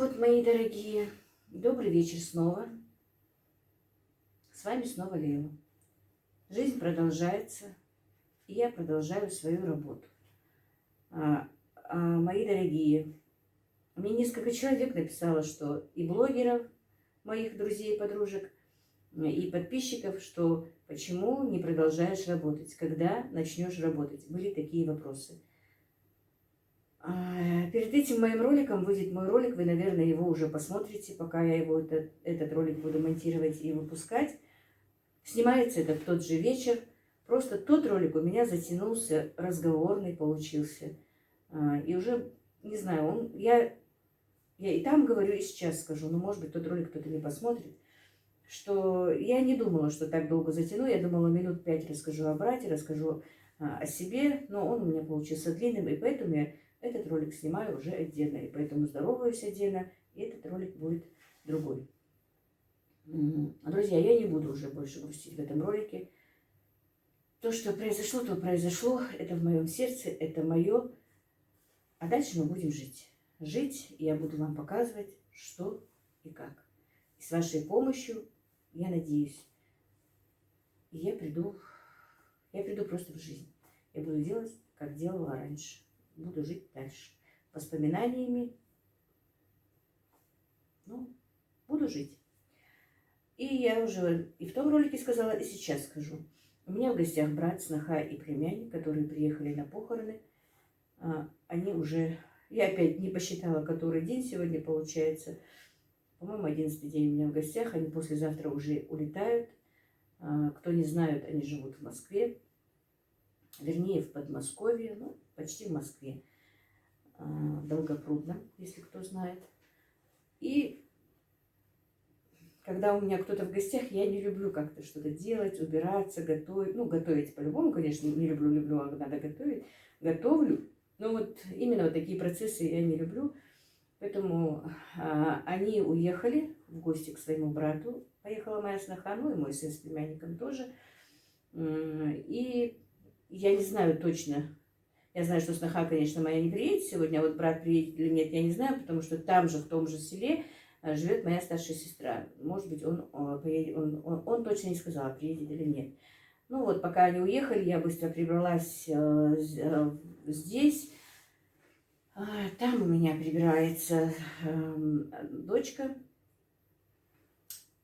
вот, мои дорогие, добрый вечер снова. С вами снова Лейла. Жизнь продолжается, и я продолжаю свою работу. Мои дорогие, мне несколько человек написало, что и блогеров, моих друзей, подружек, и подписчиков, что почему не продолжаешь работать, когда начнешь работать. Были такие вопросы. Перед этим моим роликом выйдет мой ролик, вы, наверное, его уже посмотрите, пока я его, этот ролик буду монтировать и выпускать. Снимается это в тот же вечер. Просто тот ролик у меня затянулся, разговорный получился. И уже, не знаю, я и там говорю, и сейчас скажу, но может быть тот ролик кто-то не посмотрит, что я не думала, что так долго затяну. Я думала, минут 5 расскажу о брате, расскажу о себе, но он у меня получился длинным, и поэтому я этот ролик снимаю уже отдельно, и поэтому здороваюсь отдельно, и этот ролик будет другой. Друзья, я не буду уже больше грустить в этом ролике. То, что произошло, то произошло. Это в моем сердце, это мое. А дальше мы будем жить. Жить, и я буду вам показывать, что и как. И с вашей помощью, я надеюсь, я приду просто в жизнь. Я буду делать, как делала раньше. Буду жить дальше. Воспоминаниями. Буду жить. И я уже и в том ролике сказала, и сейчас скажу. У меня в гостях брат, сноха и племянник, которые приехали на похороны. Они уже... Я опять не посчитала, который день сегодня получается. По-моему, 11-й день у меня в гостях. Они послезавтра уже улетают. Кто не знает, они живут в Москве. Вернее, в Подмосковье. Почти в Москве. Долгопрудном, если кто знает. И когда у меня кто-то в гостях, я не люблю как-то что-то делать, убираться, готовить. Готовить по-любому, конечно, не люблю, а надо готовить. Готовлю. Но вот именно вот такие процессы я не люблю. Поэтому они уехали в гости к своему брату. Поехала моя сноха, и мой сын с племянником тоже. И я не знаю точно. Я знаю, что сноха, конечно, моя не приедет сегодня, а вот брат приедет или нет, я не знаю, потому что там же, в том же селе, живет моя старшая сестра. Может быть, он поедет, он точно не сказал, приедет или нет. Пока они уехали, я быстро прибралась здесь. Там у меня прибирается дочка.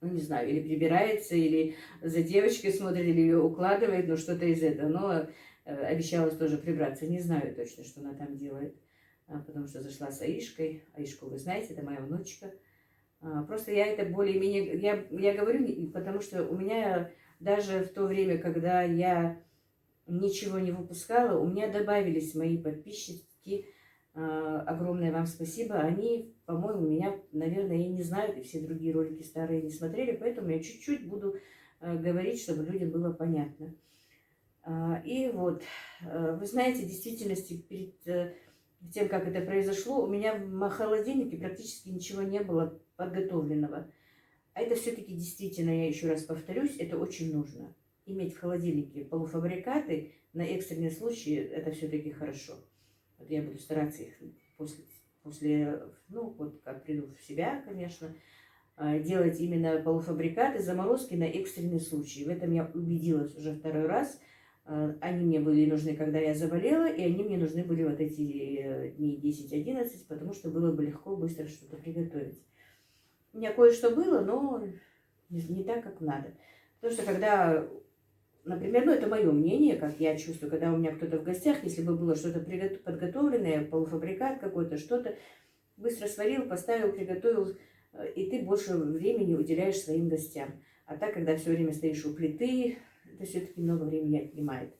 Не знаю, или прибирается, или за девочкой смотрит, или ее укладывает, что-то из этого. Но обещалась тоже прибраться. Не знаю точно, что она там делает, потому что зашла с Аишкой. Аишку вы знаете, это моя внучка. Просто я это более-менее... Я говорю, потому что у меня даже в то время, когда я ничего не выпускала, у меня добавились мои подписчики. Огромное вам спасибо. Они, по-моему, меня, наверное, и не знают, и все другие ролики старые не смотрели, поэтому я чуть-чуть буду говорить, чтобы людям было понятно. И вот, вы знаете, в действительности, перед тем, как это произошло, у меня в холодильнике практически ничего не было подготовленного. А это все-таки действительно, я еще раз повторюсь, это очень нужно. Иметь в холодильнике полуфабрикаты на экстренные случаи, это все-таки хорошо. Вот я буду стараться их после, как приду в себя, конечно, делать именно полуфабрикаты, заморозки на экстренные случаи. В этом я убедилась уже второй раз. Они мне были нужны, когда я заболела, и они мне нужны были вот эти дней 10-11, потому что было бы легко, быстро что-то приготовить. У меня кое-что было, но не так, как надо. Потому что когда, например, это мое мнение, как я чувствую, когда у меня кто-то в гостях, если бы было что-то подготовленное, полуфабрикат какой-то, что-то, быстро сварил, поставил, приготовил, и ты больше времени уделяешь своим гостям. А так, когда все время стоишь у плиты, это все-таки много времени отнимает.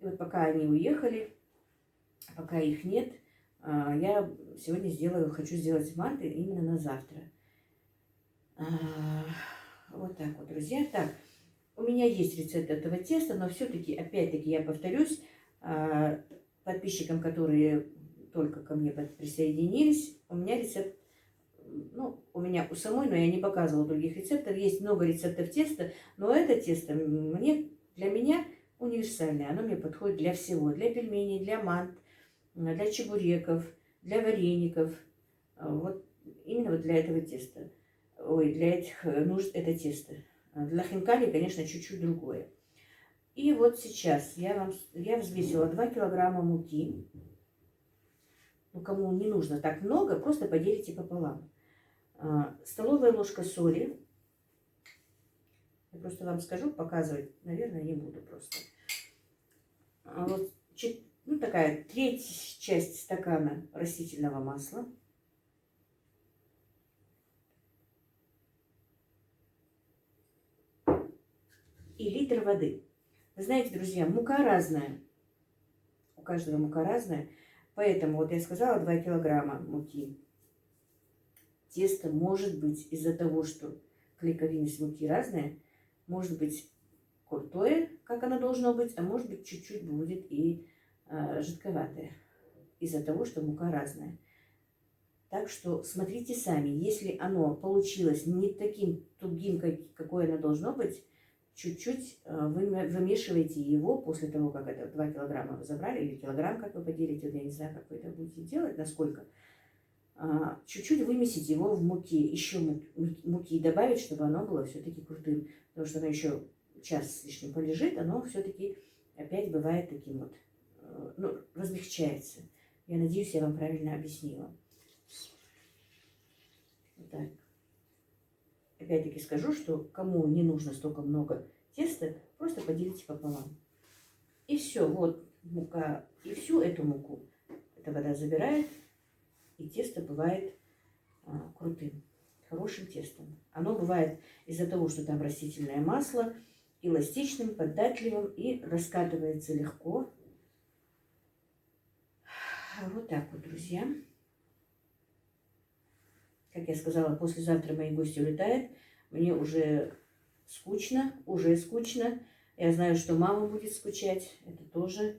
И вот пока они уехали, пока их нет, я сегодня хочу сделать манты именно на завтра. Вот так вот, друзья. Так, у меня есть рецепт этого теста, но все-таки, опять-таки, я повторюсь, подписчикам, которые только ко мне присоединились, у меня рецепт, у меня у самой, но я не показывала других рецептов. Есть много рецептов теста, но это тесто для меня универсальное. Оно мне подходит для всего. Для пельменей, для мант, для чебуреков, для вареников. Вот именно вот для этого теста. Ой, для этих нужд это тесто. Для хинкали, конечно, чуть-чуть другое. И вот сейчас я взвесила 2 килограмма муки. Ну, кому не нужно так много, просто поделите пополам. Столовая ложка соли. Я просто вам скажу, показывать, наверное, не буду просто. Вот, ну, такая треть часть стакана растительного масла. И литр воды. Вы знаете, друзья, мука разная. У каждого мука разная. Поэтому, вот я сказала, 2 килограмма муки. Тесто может быть из-за того, что клейковинность муки разная, может быть крутое, как оно должно быть, а может быть чуть-чуть будет и жидковатое, из-за того, что мука разная. Так что смотрите сами, если оно получилось не таким тугим, какое оно должно быть, чуть-чуть вымешивайте его после того, как это 2 килограмма вы забрали, или килограмм, как вы поделите, я не знаю, как вы это будете делать, насколько. Чуть-чуть вымесить его в муке, еще муки добавить, чтобы оно было все-таки крутым. Потому что оно еще час с лишним полежит, оно все-таки опять бывает таким вот, ну, размягчается. Я надеюсь, я вам правильно объяснила. Вот так. Опять-таки скажу, что кому не нужно столько много теста, просто поделите пополам. И все, вот мука, и всю эту муку эта вода забирает, и тесто бывает крутым, хорошим тестом. Оно бывает из-за того, что там растительное масло, эластичным, податливым и раскатывается легко. Вот так вот, друзья. Как я сказала, послезавтра мои гости улетают. Мне уже скучно, Я знаю, что мама будет скучать. Это тоже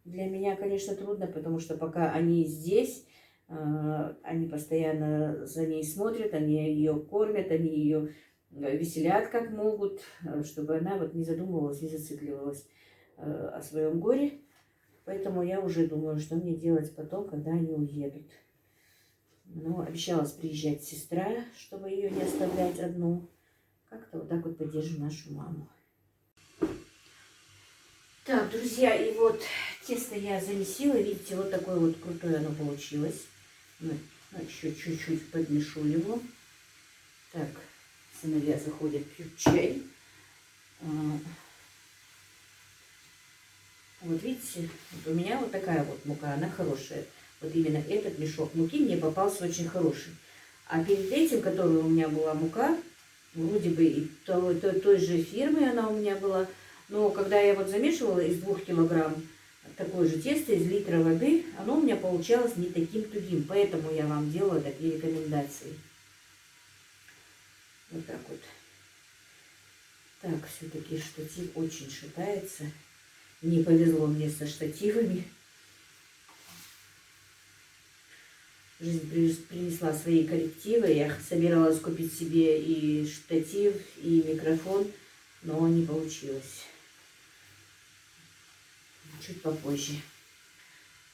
для меня, конечно, трудно, потому что пока они здесь, они постоянно за ней смотрят, они ее кормят, они ее веселят как могут, чтобы она вот не задумывалась, не зацикливалась о своем горе. Поэтому я уже думаю, что мне делать потом, когда они уедут. Но обещалась приезжать сестра, чтобы ее не оставлять одну. Как-то вот так вот поддержим нашу маму. Так, друзья, и вот тесто я замесила. Видите, вот такое вот крутое оно получилось. Ну, еще чуть-чуть подмешу его. Так, сыновья заходят, пьют чай. Вот видите, вот у меня вот такая вот мука, она хорошая. Вот именно этот мешок муки мне попался очень хороший. А перед этим, который у меня была мука, вроде бы и той же фирмы она у меня была, но когда я вот замешивала из 2 килограмм такое же тесто, из литра воды, оно у меня получалось не таким тугим. Поэтому я вам делала такие рекомендации. Вот так вот. Так, все-таки штатив очень шатается. Не повезло мне со штативами. Жизнь принесла свои коррективы. Я собиралась купить себе и штатив, и микрофон, но не получилось. Чуть попозже.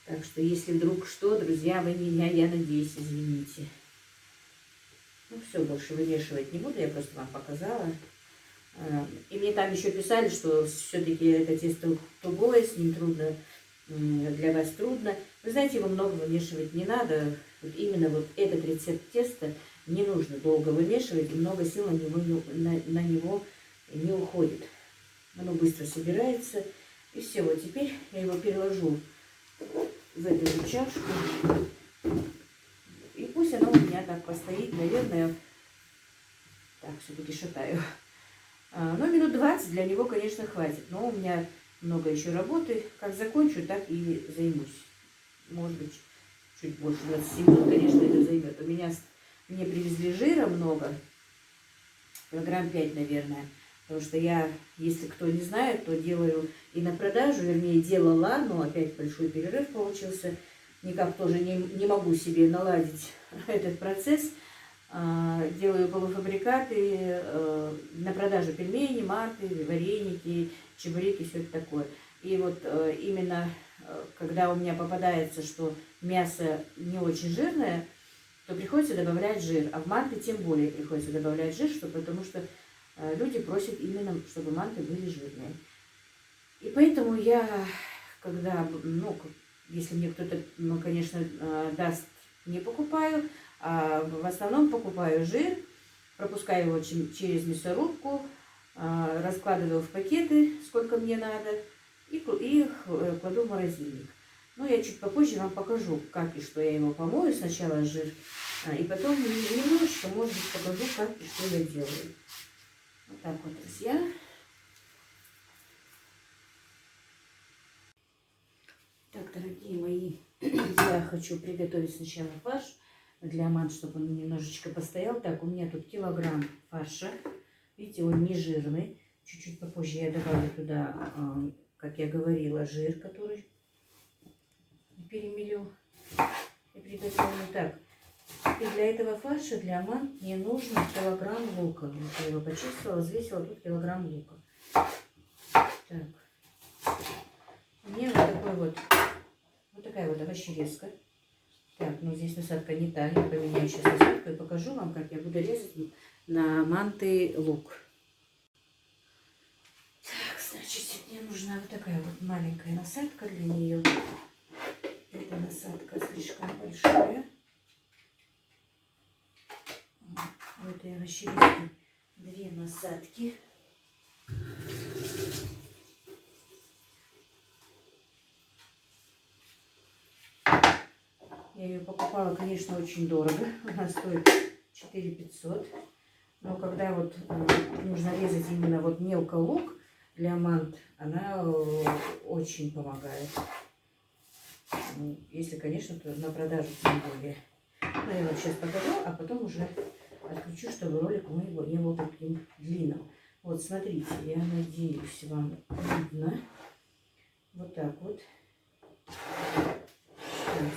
Так что, если вдруг что, друзья, вы меня, я надеюсь, извините. Ну, все, больше вымешивать не буду, я просто вам показала. И мне там еще писали, что все-таки это тесто тугое, с ним трудно, для вас трудно. Вы знаете, его много вымешивать не надо. Вот именно вот этот рецепт теста не нужно долго вымешивать, и много сил на него не уходит. Оно быстро собирается. И все, вот теперь я его переложу в эту же чашку. И пусть оно у меня так постоит, наверное, так, все-таки шатаю. Но минут 20 для него, конечно, хватит. Но у меня много еще работы. Как закончу, так и займусь. Может быть, чуть больше 20 минут, конечно, это займет. Мне привезли жира много. Килограмм 5, наверное. Потому что я, если кто не знает, то делаю и на продажу, вернее, делала, но опять большой перерыв получился. Никак тоже не могу себе наладить этот процесс. Делаю полуфабрикаты, на продажу пельмени, манты, вареники, чебуреки, все это такое. И вот именно когда у меня попадается, что мясо не очень жирное, то приходится добавлять жир. А в манты тем более приходится добавлять жир, потому что люди просят именно, чтобы манты были жирные. И поэтому я, когда, ну, если мне кто-то, ну, конечно, даст, не покупаю, а в основном покупаю жир, пропускаю его через мясорубку, раскладываю в пакеты, сколько мне надо, и кладу в морозильник. Ну, я чуть попозже вам покажу, как и что я его помою. Сначала жир, и потом немножечко, может быть, покажу, как и что я делаю. Вот так вот, друзья. Так, дорогие мои, я хочу приготовить сначала фарш для мант, чтобы он немножечко постоял. Так, у меня тут килограмм фарша. Видите, он не жирный. Чуть-чуть попозже я добавлю туда, как я говорила, жир, который перемелю и приготовлю. Так, и для этого фарша, для мант, мне нужно килограмм лука. Вот я его почистила, взвесила, тут килограмм лука. Так, мне вот такая вот овощерезка. Так, ну здесь насадка не та, я поменяю сейчас насадку и покажу вам, как я буду резать на манты лук. Так, значит, мне нужна вот такая вот маленькая насадка для нее. Эта насадка слишком большая. В этой овощерезке 2 насадки. Я ее покупала, конечно, очень дорого. Она стоит 4500. Но когда вот нужно резать именно вот мелко лук для мант, она очень помогает. Если, конечно, то на продажу тем более. Но я вам сейчас покажу, а потом уже отключу, чтобы ролик мой не был таким длинным. Вот смотрите, я надеюсь, вам видно. Вот так вот. Вот.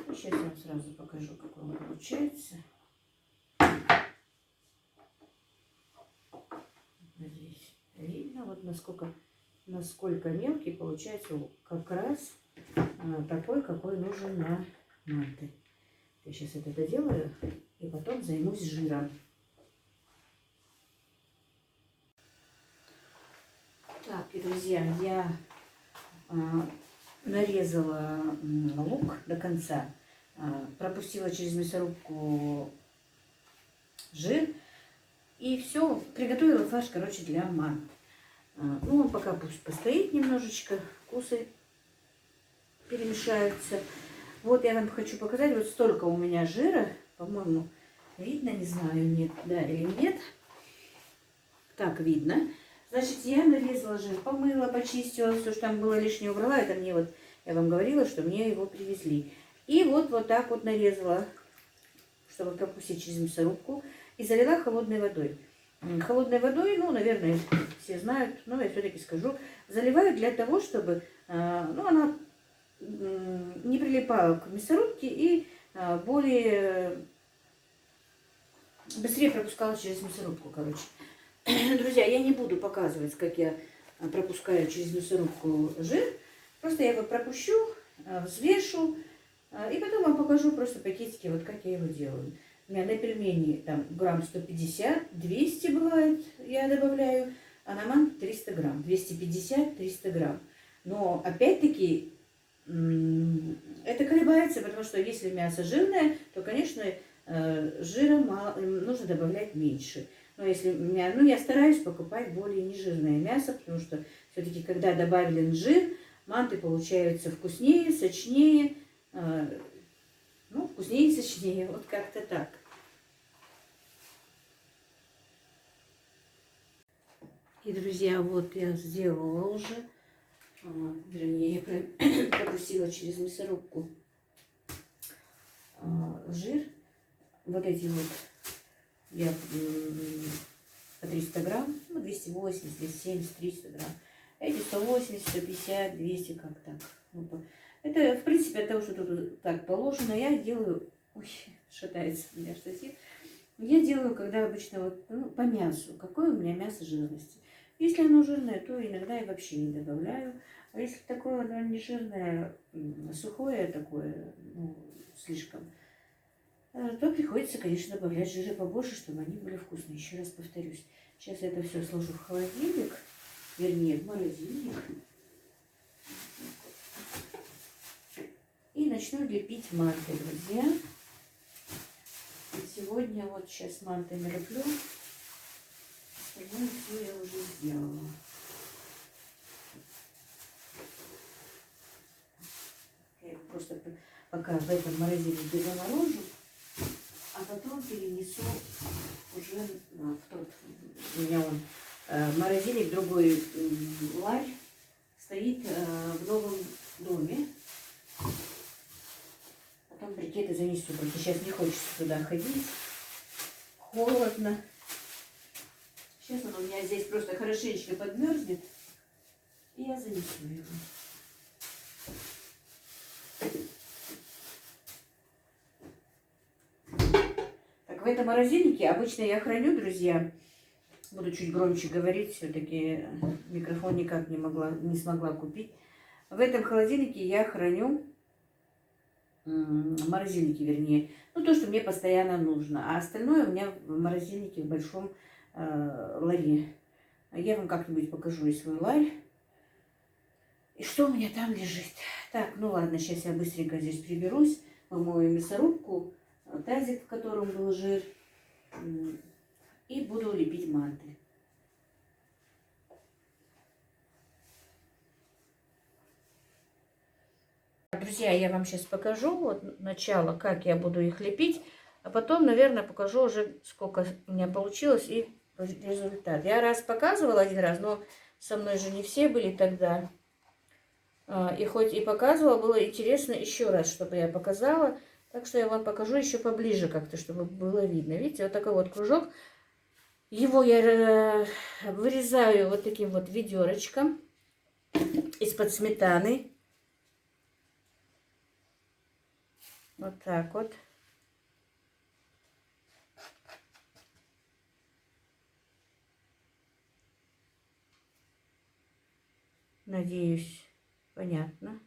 И сейчас я вам сразу покажу, какой он получается. Надеюсь, видно, вот насколько мелкий получается лук. Как раз такой, какой нужен на манты. Я сейчас это доделаю и потом займусь жиром. Так, и, друзья, я нарезала лук до конца, пропустила через мясорубку жир и все, приготовила фарш, короче, для мант. Ну, он пока пусть постоит немножечко, вкусы перемешаются. Вот я вам хочу показать, вот столько у меня жира, по-моему, видно, не знаю, нет, да или нет. Так, видно. Значит, я нарезала жир, помыла, почистила, все, что там было лишнее, убрала. Это мне вот, я вам говорила, что мне его привезли. И вот так вот нарезала, чтобы пропустить через мясорубку. И залила холодной водой. Холодной водой, ну, наверное, все знают, но я все-таки скажу. Заливаю для того, чтобы, ну, она не прилипала к мясорубке и более быстрее пропускала через мясорубку, короче. Друзья, я не буду показывать, как я пропускаю через мясорубку жир. Просто я его пропущу, взвешу, и потом вам покажу просто пакетики, вот как я его делаю. У меня на пельмени там грамм 150-200 бывает, я добавляю, а на мант 300 грамм, 250-300 грамм. Но опять-таки это колебается, потому что если мясо жирное, то, конечно, жира нужно добавлять меньше. Но если ну, я стараюсь покупать более нежирное мясо, потому что все-таки, когда добавлен жир, манты получаются вкуснее, сочнее. Ну, вкуснее и сочнее, вот как-то так. И, друзья, вот я сделала уже, вернее, я пропустила через мясорубку жир. Вот эти вот я по 300 грамм, ну, 280, 270, 300 грамм. Эти 180, 150, 200, как так. Вот. Это, в принципе, от того, что тут так положено, я делаю... Ой, шатается у меня штатив. Я делаю, когда обычно вот, ну, по мясу. Какое у меня мясо жирности? Если оно жирное, то иногда я вообще не добавляю. А если такое оно не жирное, сухое такое, ну, слишком, то приходится, конечно, добавлять жира побольше, чтобы они были вкусные. Еще раз повторюсь. Сейчас я это все сложу в холодильник, вернее, в морозильник. И начну лепить манты, друзья. И сегодня вот сейчас мантами леплю. Остальное все я уже сделала. Я его просто пока в этом морозильнике заморожу, а потом перенесу уже в тот. У меня вон морозильник, другой ларь стоит в новом доме. Потом брикеты занесу, потому что сейчас не хочется туда ходить. Холодно. Сейчас он у меня здесь просто хорошенечко подмерзнет. И я занесу его. Так, в этом морозильнике обычно я храню, друзья. Буду чуть громче говорить, все-таки микрофон никак не смогла купить. В этом холодильнике я храню, морозильнике вернее, ну то, что мне постоянно нужно. А остальное у меня в морозильнике в большом ларе. Я вам как-нибудь покажу и свой ларь. И что у меня там лежит. Так, ну ладно, сейчас я быстренько здесь приберусь. Помою мясорубку, тазик, в котором был жир. И буду лепить манты. Друзья, я вам сейчас покажу вот начало, как я буду их лепить. А потом, наверное, покажу уже, сколько у меня получилось и результат. Я раз показывала один раз, но со мной же не все были тогда. И хоть и показывала, было интересно еще раз, чтобы я показала. Так что я вам покажу еще поближе как-то, чтобы было видно. Видите, вот такой вот кружок. Его я вырезаю вот таким вот ведерочком из-под сметаны. Вот так вот. Надеюсь, понятно.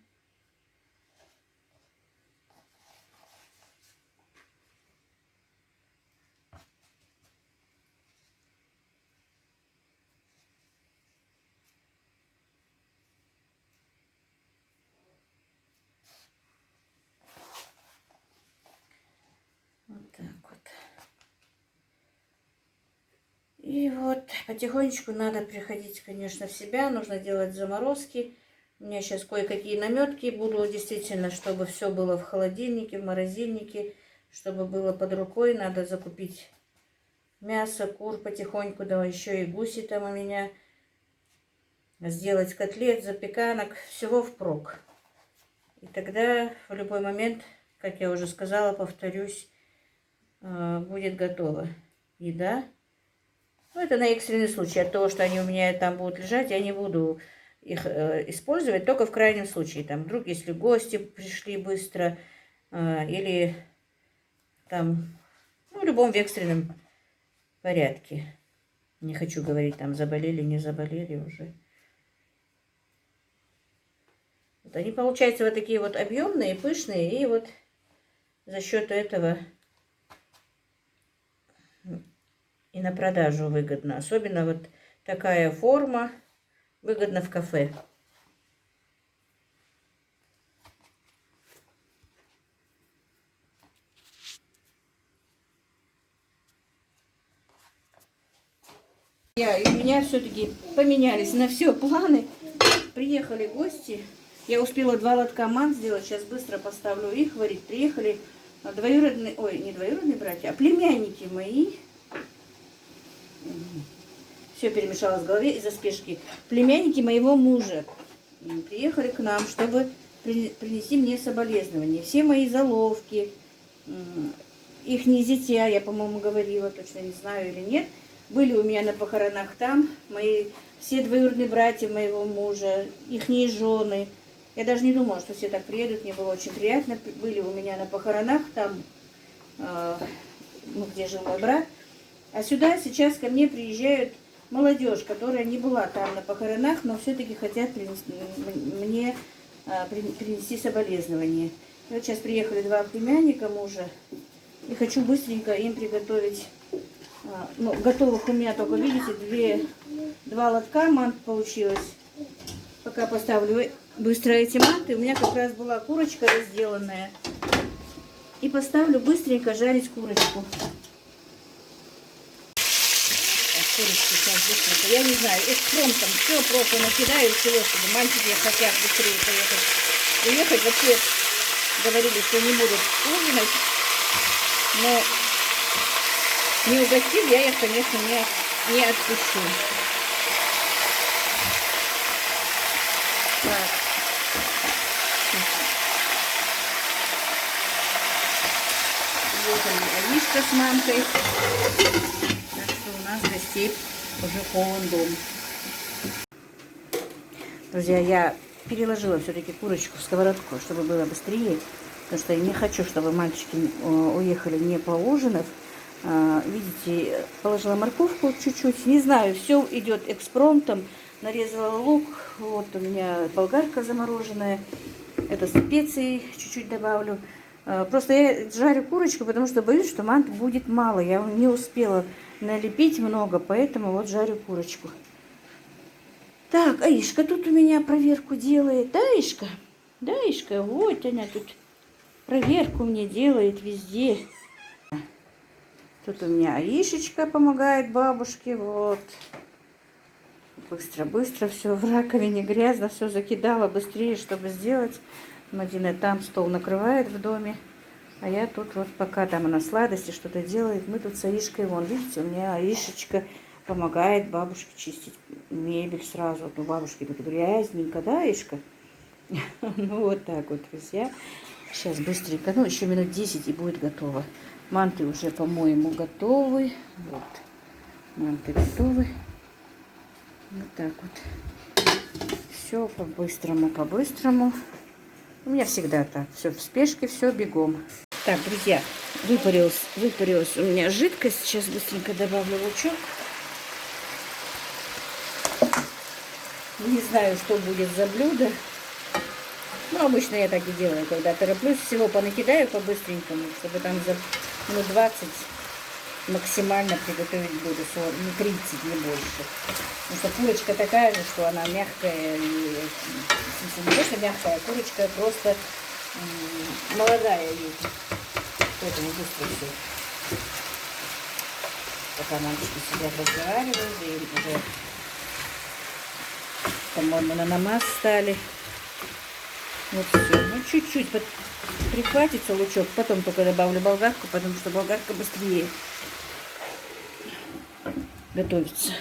Вот так вот. И вот потихонечку надо приходить, конечно, в себя. Нужно делать заморозки. У меня сейчас кое-какие наметки буду действительно, чтобы все было в холодильнике, в морозильнике, чтобы было под рукой. Надо закупить мясо, кур потихоньку, да еще и гуси там у меня. Сделать котлет, запеканок, всего впрок. И тогда в любой момент, как я уже сказала, повторюсь, будет готова еда. Ну, это на экстренный случай. От того, что они у меня там будут лежать, я не буду их использовать, только в крайнем случае. Там вдруг, если гости пришли быстро, или там, ну, в любом экстренном порядке. Не хочу говорить, там, заболели, не заболели уже. Вот они получаются вот такие вот объемные, пышные, и вот за счет этого и на продажу выгодно. Особенно вот такая форма выгодна в кафе. У меня все-таки поменялись на все планы. Приехали гости. Я успела 2 лотка мант сделать. Сейчас быстро поставлю их варить. Приехали двоюродные, ой, не двоюродные братья, а племянники мои. Все перемешалось в голове из-за спешки. Племянники моего мужа приехали к нам, чтобы принести мне соболезнования. Все мои заловки, их зятья, я, по-моему, говорила, точно не знаю или нет, были у меня на похоронах там. Все двоюродные братья моего мужа, их жены. Я даже не думала, что все так приедут. Мне было очень приятно. Были у меня на похоронах там, ну, где жил мой брат. А сюда сейчас ко мне приезжают молодежь, которая не была там на похоронах, но все-таки хотят мне принести соболезнования. И вот сейчас приехали 2 племянника мужа, и хочу быстренько им приготовить. Ну, готовых у меня только, видите, 2 лотка мант получилось. Пока поставлю быстро эти манты, у меня как раз была курочка разделанная. И поставлю быстренько жарить курочку. Курочку сейчас быстренько. Я не знаю, экспромтом все просто накидаю всего, чтобы мальчики хотят быстрее уехать. Вообще говорили, что не будут ужинать, но не угостив, я их, конечно, не отпущу. Так. Вот они, Алишка с мамкой. Так что у нас гостей уже полон дом. Друзья, я переложила все-таки курочку в сковородку, чтобы было быстрее. Потому что я не хочу, чтобы мальчики уехали не поужинав. Видите, положила морковку чуть-чуть. Не знаю, все идет экспромтом. Нарезала лук. Вот у меня болгарка замороженная. Это специи чуть-чуть добавлю. Просто я жарю курочку, потому что боюсь, что мант будет мало. Я не успела налепить много, поэтому вот жарю курочку. Так, Аишка тут у меня проверку делает. Да, Аишка? Да, Аишка? Вот она тут проверку мне делает везде. Тут у меня Аишечка помогает бабушке. Вот. Быстро-быстро все в раковине грязно, все закидала быстрее, чтобы сделать. Мадина там стол накрывает в доме. А я тут вот пока там она сладости что-то делает. Мы тут с Аишкой, вон, видите, у меня Аишечка помогает бабушке чистить мебель сразу. Вот у бабушки тут грязненько, да, Аишка? Ну вот так вот, друзья. Сейчас быстренько, ну еще минут 10 и будет готово. Манты уже, по-моему, готовы. Вот, манты готовы. Вот так вот. Все по-быстрому, по-быстрому. У меня всегда так. Все в спешке, все бегом. Так, друзья, выпарилась у меня жидкость. Сейчас быстренько добавлю лучок. Не знаю, что будет за блюдо. Но обычно я так и делаю, когда тороплюсь. Всего понакидаю по-быстренькому, чтобы там за минут 20 максимально приготовить блюдо. Не 30, не больше. Потому что курочка такая же, что она мягкая. И, не то, что мягкая, курочка просто молодая. Поэтому быстро все. Пока мальчики сидят разговаривают, и уже, по-моему, на намаз стали. Вот все. Ну, чуть-чуть прихватится лучок. Потом только добавлю болгарку, потому что болгарка быстрее готовится.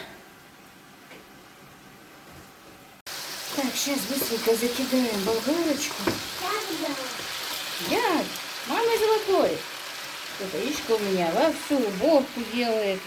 Так, сейчас быстренько закидаем болгарочку. Я, мама золотой. Это Ишка у меня всю уборку делает.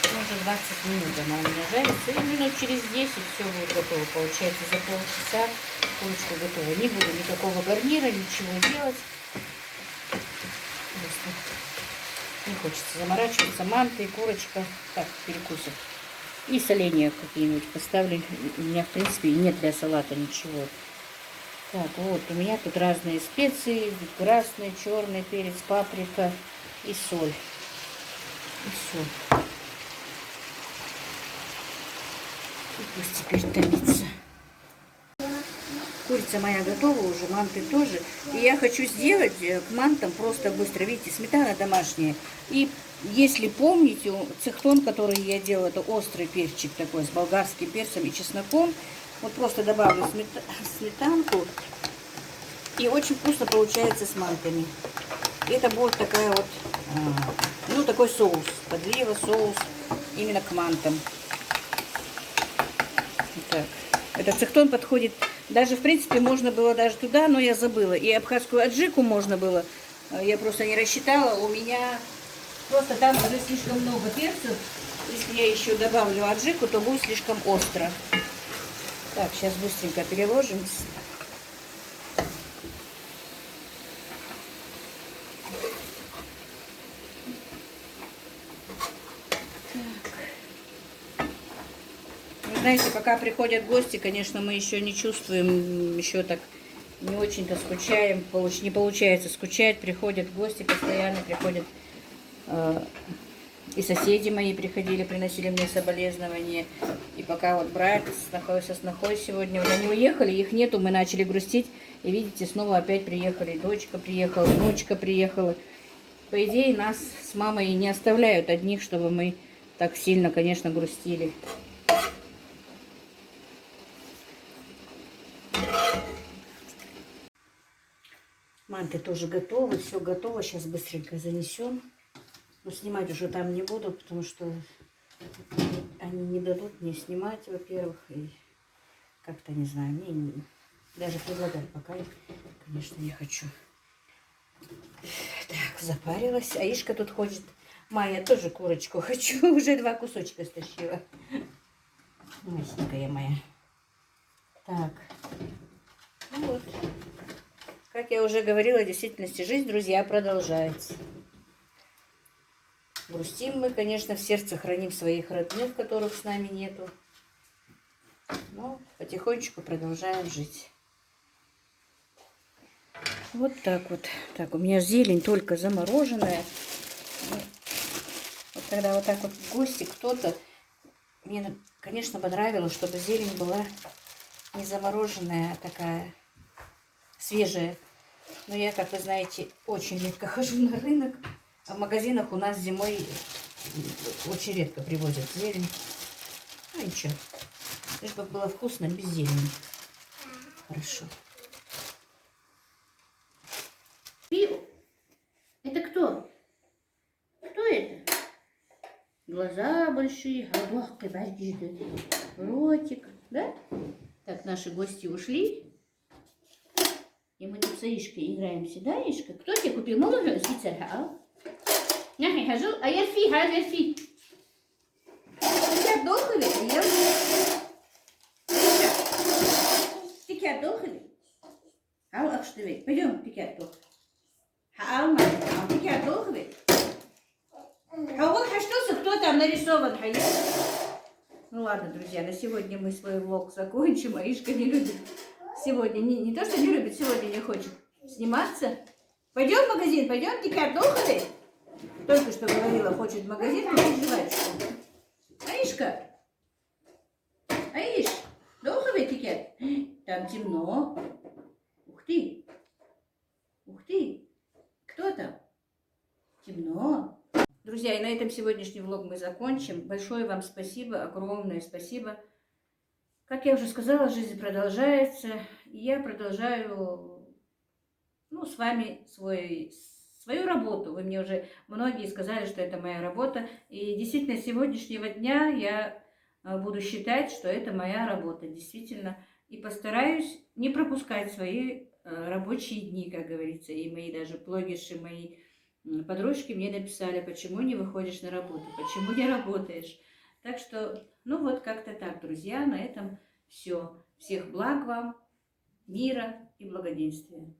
Уже 20 минут она у меня жарится. И минут через 10 все будет готово. Получается, за полчаса курочка готова. Не буду никакого гарнира, ничего делать. Просто не хочется заморачиваться. Манты и курочка. Так, перекусов. И соленья какие-нибудь поставлю. У меня, в принципе, нет для салата ничего. Так, вот, у меня тут разные специи. Красный, черный перец, паприка и соль. И все. И пусть теперь томится. Курица моя готова уже, манты тоже. И я хочу сделать к мантам просто быстро. Видите, сметана домашняя. И если помните, цехтон, который я делала, это острый перчик такой с болгарским перцем и чесноком. Вот просто добавлю сметанку. И очень вкусно получается с мантами. И это будет такая вот, ну такой соус. Подлива, соус именно к мантам. Так. Этот цехтон подходит, даже в принципе можно было даже туда, но я забыла. И абхазскую аджику можно было, я просто не рассчитала. У меня просто там уже слишком много перцев Если я еще добавлю аджику, то будет слишком остро. Так, сейчас быстренько переложим. Вы знаете, пока приходят гости, конечно, мы еще не чувствуем, еще так не очень-то скучаем. Не получается скучать. Приходят гости постоянно, приходят и соседи мои приходили, приносили мне соболезнования. И пока вот брат со снохой сегодня, вот они уехали, их нету, мы начали грустить. И видите, снова опять приехали. Дочка приехала, внучка приехала. По идее, нас с мамой не оставляют одних, чтобы мы так сильно, конечно, грустили. Манты тоже готовы, все готово. Сейчас быстренько занесем. Но снимать уже там не буду, потому что они не дадут мне снимать, во-первых. И как-то, не знаю, мне даже предлагать пока, конечно, не хочу. Так, запарилась. Аишка тут ходит. Майя, тоже курочку хочу. Уже 2 кусочка стащила. Масенькая моя. Так. Ну вот. Как я уже говорила, в действительности жизнь, друзья, продолжается. Грустим мы, конечно, в сердце храним своих родных, которых с нами нету. Но потихонечку продолжаем жить. Вот так вот. Так, у меня зелень только замороженная. Вот когда вот так вот в гости кто-то, мне, конечно, понравилось, чтобы зелень была не замороженная, а такая свежая. Но я, как вы знаете, очень редко хожу на рынок. А в магазинах у нас зимой очень редко привозят зелень. Ну ничего. Лишь бы было вкусно без зелени. Хорошо. Пиво? Это кто? Кто это? Глаза большие, ротик, да? Так, наши гости ушли. И мы тут с Аишкой играемся, да, Аишка? Кто тебе купил? Молодой специально, نحن هجو أير فيه هذا ير فيه تكاد داخلي أير تكاد داخلي هاو أخشتبي بدون تكاد داخلي هاو ما تكاد داخلي هاو حشتوся кто там нарисован حقيقي. Ну ладно, друзья, на сегодня мы свой влог закончим. Аишка не любит сегодня, не то что не любит, сегодня не хочет сниматься. Пойдем в магазин, пойдем тикать дохали. Только что говорила, хочет в магазин, не переживай, что. Аишка? Аиш, доховый тикет? Там темно. Ух ты. Ух ты. Кто там? Темно. Друзья, и на этом сегодняшний влог мы закончим. Большое вам спасибо, огромное спасибо. Как я уже сказала, жизнь продолжается. И я продолжаю, с вами свою работу. Вы мне уже многие сказали, что это моя работа. И действительно, с сегодняшнего дня я буду считать, что это моя работа. Действительно. И постараюсь не пропускать свои рабочие дни, как говорится. И мои даже блогерши, мои подружки мне написали, почему не выходишь на работу, почему не работаешь. Так что, вот как-то так, друзья. На этом все. Всех благ вам, мира и благоденствия.